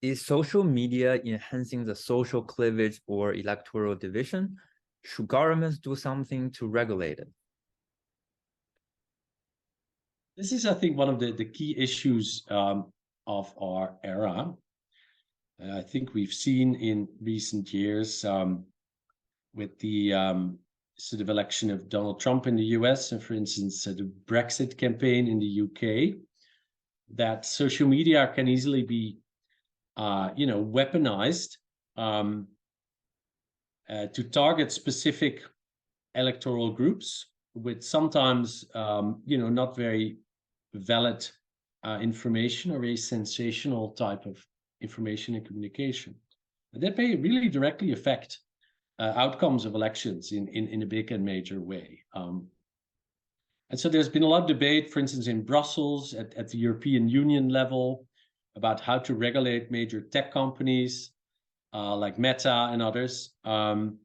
Is social media enhancing the social cleavage or electoral division? Should governments do something to regulate it? This is, I think, one of the key issues of our era. I think we've seen in recent years with the sort of election of Donald Trump in the US, and for instance, the Brexit campaign in the UK, that social media can easily be, weaponized to target specific electoral groups with sometimes, not very valid information or a sensational type of information and communication. And that may really directly affect outcomes of elections in a big and major way. And so there's been a lot of debate, for instance, in Brussels at the European Union level about how to regulate major tech companies like Meta and others. And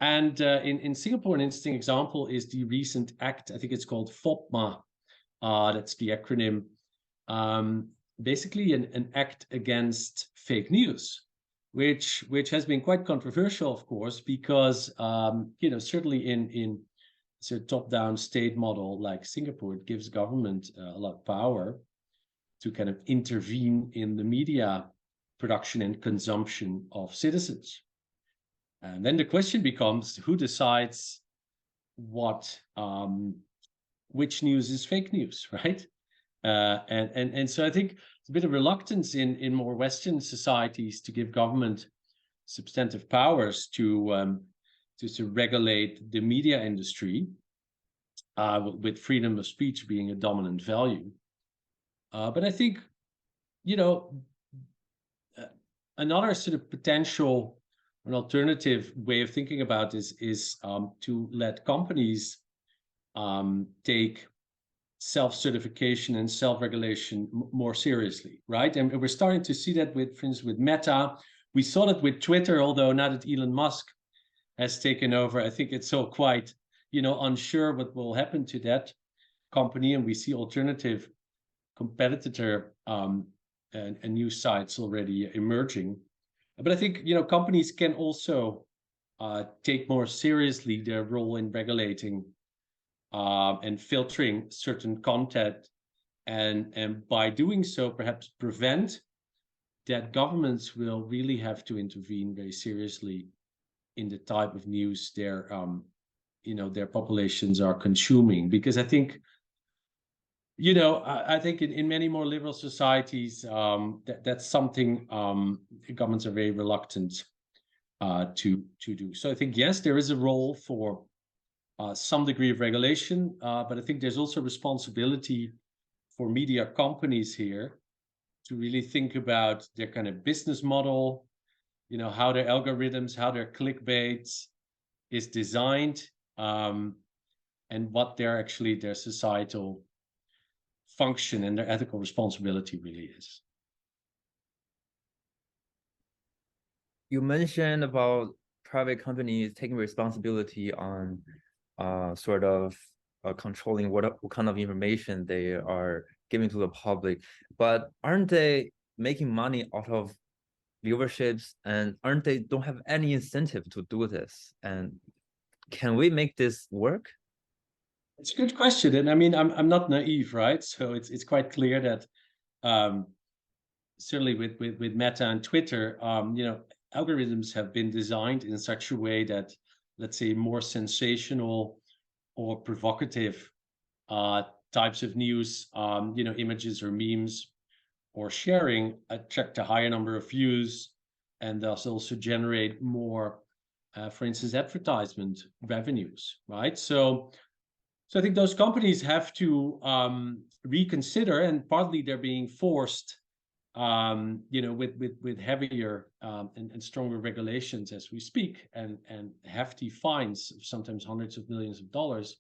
in Singapore, an interesting example is the recent act, I think it's called FOPMA, that's the acronym, basically an act against fake news, which has been quite controversial, of course, because, certainly in a top-down state model like Singapore, it gives government a lot of power to kind of intervene in the media production and consumption of citizens. And then the question becomes, who decides which news is fake news, right? And so I think it's a bit of reluctance in more Western societies to give government substantive powers to regulate the media industry, with freedom of speech being a dominant value. But I think, another sort of potential, an alternative way of thinking about this is to let companies take self-certification and self-regulation more seriously, right? And we're starting to see that with, for instance, with Meta. We saw that with Twitter, although now that Elon Musk has taken over, I think it's so quite, unsure what will happen to that company. And we see alternative competitor and news sites already emerging. But I think, companies can also take more seriously their role in regulating and filtering certain content, and by doing so, perhaps prevent that governments will really have to intervene very seriously in the type of news their populations are consuming. Because I think, I think in many more liberal societies, that's something governments are very reluctant to do. So I think, yes, there is a role for some degree of regulation, but I think there's also responsibility for media companies here to really think about their kind of business model, how their algorithms, how their clickbait is designed, and what their societal function and their ethical responsibility really is. You mentioned about private companies taking responsibility on controlling what kind of information they are giving to the public, but aren't they making money out of viewerships, and don't have any incentive to do this? And can we make this work? It's a good question, and I mean, I'm not naive, right? So it's quite clear that certainly with Meta and Twitter, algorithms have been designed in such a way that, let's say, more sensational or provocative types of news, images or memes or sharing attract a higher number of views, and thus also generate more, for instance, advertisement revenues, right? So I think those companies have to reconsider, and partly they're being forced, with heavier and stronger regulations as we speak, and hefty fines, sometimes hundreds of millions of dollars.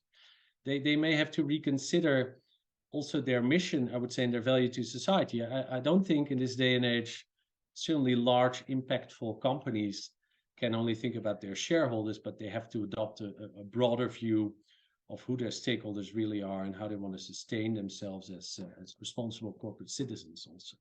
They may have to reconsider also their mission, I would say, and their value to society. I don't think in this day and age, certainly large, impactful companies can only think about their shareholders, but they have to adopt a broader view of who their stakeholders really are and how they want to sustain themselves as responsible corporate citizens also.